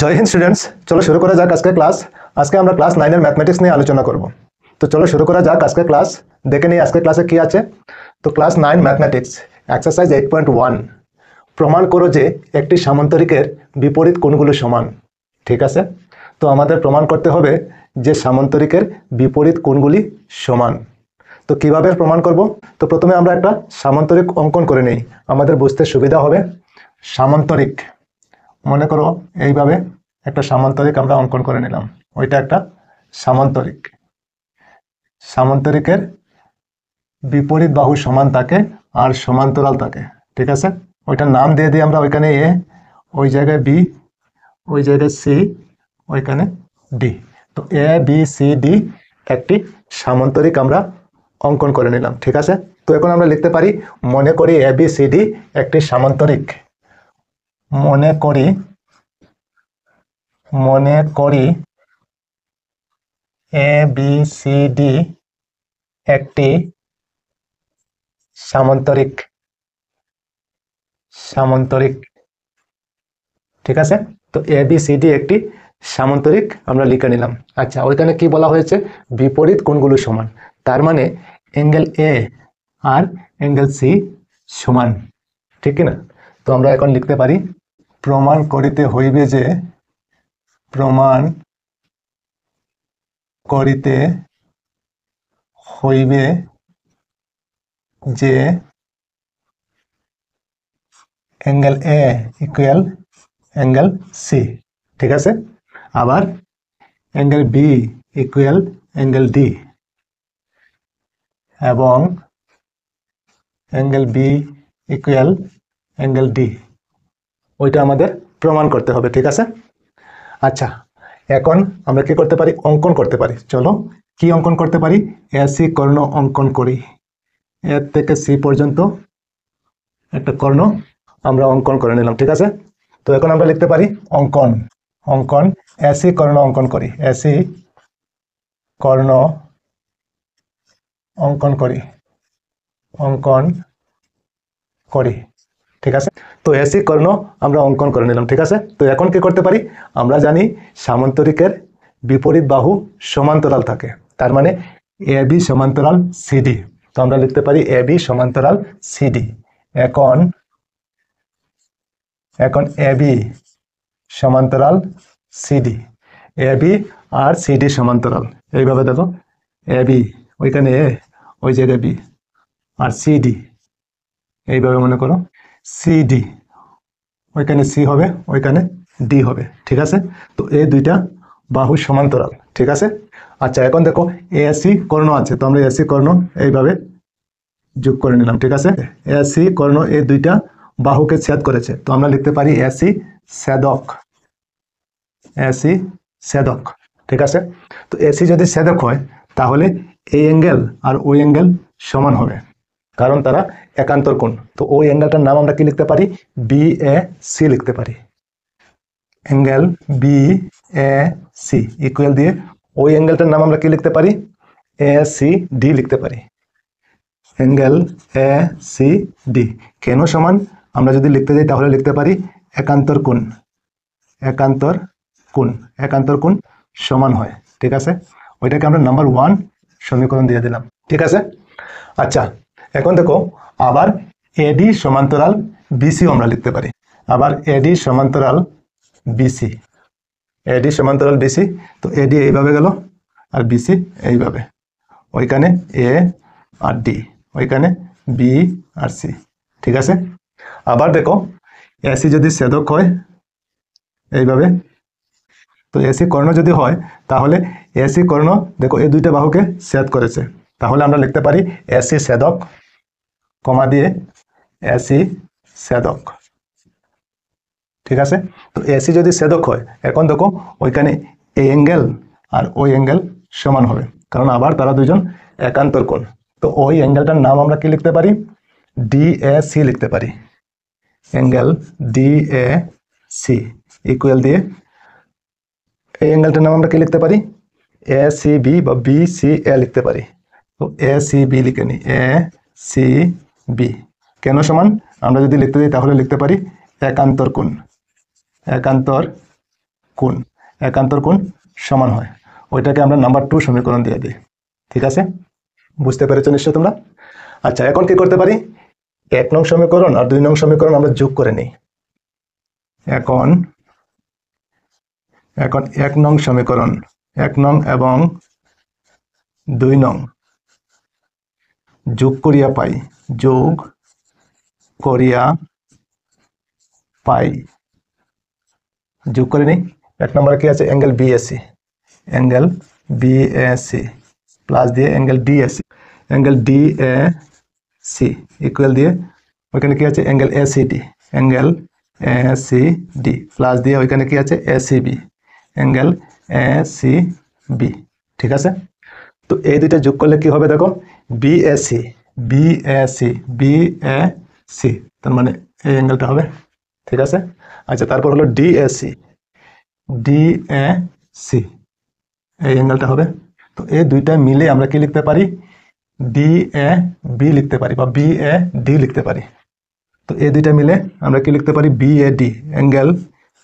জয় Hind students, চলো শুরু করা যাক আজকে ক্লাস। আজকে আমরা ক্লাস 9 এর ম্যাথমেটিক্স নিয়ে আলোচনা করব। তো চলো শুরু করা যাক আজকে ক্লাস। দেখে নিই আজকে ক্লাসে কি আছে। তো ক্লাস 9 ম্যাথমেটিক্স এক্সারসাইজ 8.1, প্রমাণ করো যে একটি সামান্তরিকের বিপরীত কোণগুলো সমান। ঠিক আছে, তো আমাদের প্রমাণ করতে হবে যে সামান্তরিকের বিপরীত কোণগুলি সমান। তো কিভাবে প্রমাণ করব? তো প্রথমে আমরা একটা সামান্তরিক অঙ্কন করে নেই, আমাদের বুঝতে সুবিধা হবে। সামান্তরিক, মনে করো এইভাবে একটা সামান্তরিক আমরা অঙ্কন করে নিলাম, ওইটা একটা সামান্তরিক। সামান্তরিকের বিপরীত বাহু সমান থাকে আর সমান্তরাল থাকে। ঠিক আছে, ওইটার নাম দিয়ে দিই আমরা, ওইখানে এ, ওই জায়গায় বি, ওই জায়গায় সি, ওইখানে ডি। তো এ বি সি ডি একটি সামান্তরিক আমরা অঙ্কন করে নিলাম। ঠিক আছে, তো এখন আমরা লিখতে পারি মনে করি এ বি সি ডি একটি সামান্তরিক। মনে করি এ বি সি ডি একটি সামান্তরিক। ঠিক আছে, তো এ বি সি ডি একটি সামান্তরিক আমরা লিখে নিলাম। আচ্ছা, ওইখানে কি বলা হয়েছে? বিপরীত কোণগুলো সমান, তার মানে অ্যাঙ্গেল এ আর অ্যাঙ্গেল সি সমান। ঠিক কিনা? তো আমরা এখন লিখতে পারি প্রমাণ করিতে হইবে যে, প্রমাণ করিতে হইবে যে angle A equal angle C. ঠিক আছে, আবার angle B equal angle D, এবং angle B equal angle D, ওইটা আমাদের প্রমাণ করতে হবে। ঠিক আছে, আচ্ছা এখন আমরা কি করতে পারি? অঙ্কন করতে পারি। চলো কি অঙ্কন করতে পারি? এসি কর্ণ অঙ্কন করি। এর থেকে সি পর্যন্ত একটা কর্ণ আমরা অঙ্কন করে নিলাম। ঠিক আছে, তো এখন আমরা লিখতে পারি অঙ্কন এসি কর্ণ অঙ্কন করি। এসি কর্ণ অঙ্কন করি। ঠিক আছে, তো এসি কর্ণ আমরা অঙ্কন করে নিলাম। ঠিক আছে, তো এখন কি করতে পারি? আমরা জানি সামান্তরিকের বিপরীত বাহু সমান্তরাল থাকে, তার মানে এ বি সমান্তরাল সিডি। তো আমরা লিখতে পারি এ বি সমান্তরাল সিডি। এখন এ বি সমান্তরাল CD, A B R CD সমান্তরাল। এইভাবে দেখো, এ বি ওইখানে এ, ওই জায়গায় বি, আর সিডি এইভাবে মনে করো সিডি, ওইখানে সি হবে, ওইখানে ডি হবে। ঠিক আছে, তো এই দুইটা বাহু সমান্তরাল। ঠিক আছে, আচ্ছা এখন দেখো এসি কর্ণ আছে, তো আমরা এসি কর্ণ এইভাবে যোগ করে নিলাম। ঠিক আছে, এসি কর্ণ এই দুইটা বাহুকে ছেদ করেছে, তো আমরা লিখতে পারি এসি ছেদক। ঠিক আছে, তো এসি যদি ছেদক হয় তাহলে এই অ্যাঙ্গেল আর ওই অ্যাঙ্গেল সমান হবে, কারণ তারা একান্তর কোণ। তো ওই অ্যাঙ্গেলটার নাম আমরা কি লিখতে পারি? বি এ সি লিখতে পারি। Angle B A C equal দিয়ে ওই অ্যাঙ্গেলটার নাম আমরা কি লিখতে পারি? এ সি ডি লিখতে পারি। অ্যাঙ্গেল এ সি ডি কেন সমান? আমরা যদি লিখতে যাই তাহলে লিখতে পারি একান্তর কোণ সমান হয়। ঠিক আছে, ওইটাকে আমরা নাম্বার 1 সমীকরণ দিয়ে দিলাম। ঠিক আছে, আচ্ছা এখন দেখো আবার এডি সমান্তরাল বিসি আমরা লিখতে পারি। আবার এডি সমান্তরাল বিসি, তো এডি এইভাবে গেল আর বিসি এইভাবে, ওইখানে এ আর ডি, ওইখানে বি আর সি। ঠিক আছে, আবার দেখো এসি যদি ছেদক হয় এইভাবে, তো এসি কর্ণ যদি হয় তাহলে এসি কর্ণ দেখো এই দুইটা বাহুকে ছেদ করেছে, তাহলে আমরা লিখতে পারি এসি ছেদক, কমা দিয়ে এসি ছেদক। ঠিক আছে, তো এসি যদি ছেদক হয়, এখন দেখো ওইখানে এই অ্যাঙ্গেল আর ওই অ্যাঙ্গেল সমান হবে, কারণ আবার তারা দুইজন একান্তর কোণ। তো ওই অ্যাঙ্গেলটার নাম আমরা কি লিখতে পারি? ডি এ সি লিখতে পারি। Angle D A C equal দিয়ে এই অ্যাঙ্গেলটার নাম আমরা কি লিখতে পারি? এ সি বি বা বি সি এ লিখতে পারি। তো এ সি বি লিখে নিই, এ সি বি কেন সমান? আমরা যদি লিখতে যাই তাহলে লিখতে পারি একান্তর কোণ। কোণ, একান্তর কোণ সমান হয়, ওইটাকে আমরা নাম্বার 2 সমীকরণ দিয়ে দিই। ঠিক আছে, বুঝতে পেরেছো নিশ্চয় তোমরা? আচ্ছা, এখন কি করতে পারি, 1 নং সমীকরণ আর 2 নং সমীকরণ আমরা যোগ করে নিই। এখন 1 নং সমীকরণ, 1 নং এবং 2 নং যোগ করিয়া পাই, যোগ করিয়া পাই, যোগ করে নিই। 1 নম্বরে কি আছে, angle BAC, angle BAC plus দিয়ে angle DAC, angle DAC equal দিয়ে ওইখানে কি আছে, angle ACD, angle ACD plus দিয়ে ওইখানে কি আছে, এসিবি, অ্যাঙ্গেল এসিবি। ঠিক আছে, তো এই দুইটা যোগ করলে কি হবে দেখো, বিএসি বিএসি বিএসি, তার মানে এই অ্যাঙ্গেলটা হবে। ঠিক আছে, আচ্ছা, তারপর হলো ডিএসি ডিএসি, এই অ্যাঙ্গেলটা হবে। তো এই দুইটা মিলে আমরা কি লিখতে পারি, ডিএ বি লিখতে পারি বা বিএ ডি লিখতে পারি। তো এই দুইটা মিলে আমরা কি লিখতে পারি, বিএডি, অ্যাঙ্গেল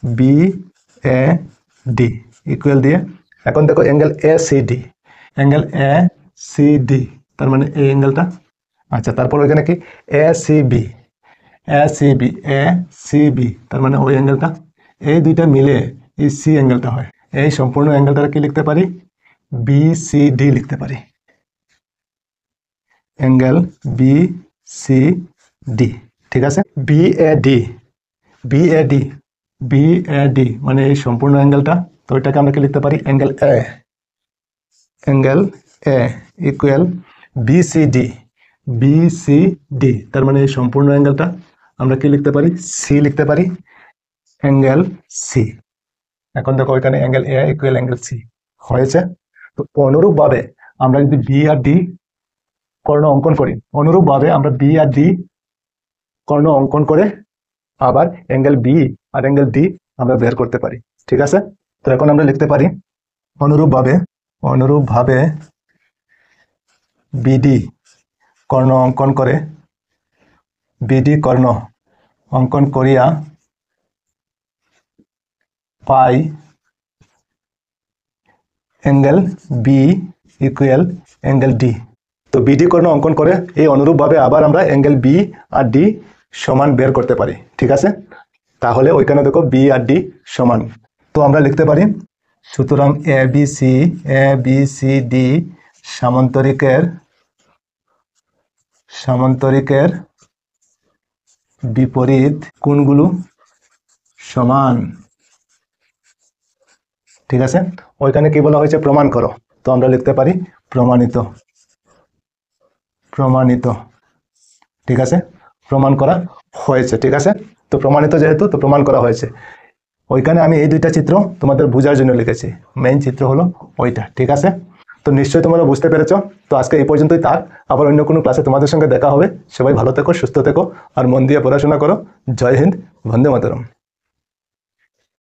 বিএডি ইকুয়াল দিয়ে এখন দেখো অ্যাঙ্গেল এসিডি, অ্যাঙ্গেল এসিডি, তার মানে এই অ্যাঙ্গেলটা। আচ্ছা, তারপর ওইখানে কি এসিবি, এসিবি এসিবি, তার মানে ওই অ্যাঙ্গেলটা। এই দুইটা মিলে এই সি অ্যাঙ্গেলটা হয়। এই সম্পূর্ণ অ্যাঙ্গেলটা কি লিখতে পারি, বিসিডি লিখতে পারি, অ্যাঙ্গেল বিসিডি। ঠিক আছে, বিএডি বিএডি বিএডি মানে এই সম্পূর্ণ অ্যাঙ্গেলটা। তো এটাকে আমরা কি লিখতে পারি, angle A, angle A equal BCD BCD, তার মানে এই সম্পূর্ণ অ্যাঙ্গেলটা আমরা কি লিখতে পারি, সি লিখতে পারি, অ্যাঙ্গেল সি। এখন দেখো ওইখানে angle A equal angle C হয়েছে। তো অনুরূপভাবে আমরা যদি বি আর ডি কর্ণ অঙ্কন করি, অনুরূপভাবে আমরা বি আর ডি কর্ণ অঙ্কন করে আবার অ্যাঙ্গেল বি আর অ্যাঙ্গেল ডি আমরা বের করতে পারি। ঠিক আছে, তো এখন আমরা লিখতে পারি অনুরূপভাবে বিডি কর্ণ অঙ্কন করে, বিডি কর্ণ অঙ্কন করিয়া পাই angle B equal angle D. তো বিডি কর্ণ অঙ্কন করে এই অনুরূপভাবে আবার আমরা অ্যাঙ্গেল বি আর ডি সমান বের করতে পারি। ঠিক আছে, তাহলে ওইখানে দেখো বি আর ডি সমান। তো আমরা লিখতে পারি, সুতরাং এ বি সি ডি সামান্তরিকের বিপরীত কোণগুলো সমান। ঠিক আছে, ওইখানে কি বলা হয়েছে, প্রমাণ করো। তো আমরা লিখতে পারি প্রমাণিত, প্রমাণিত। ঠিক আছে, প্রমাণ করা হয়েছে। ঠিক আছে, তো প্রমাণিত যেহেতু, তো প্রমাণ করা হয়েছে। ওইখানে আমি এই দুইটা চিত্র তোমাদের বোঝার জন্য লিখেছি, মেইন চিত্র হলো ওইটা। ঠিক আছে, তো নিশ্চয়ই তোমরা বুঝতে পেরেছো। তো আজকে এই পর্যন্তই থাক, আবার অন্য কোনো ক্লাসে তোমাদের সঙ্গে দেখা হবে। সবাই ভালো থেকো, সুস্থ থেকো আর মন দিয়ে পড়াশোনা করো। জয় হিন্দ, বন্দে মাতরম।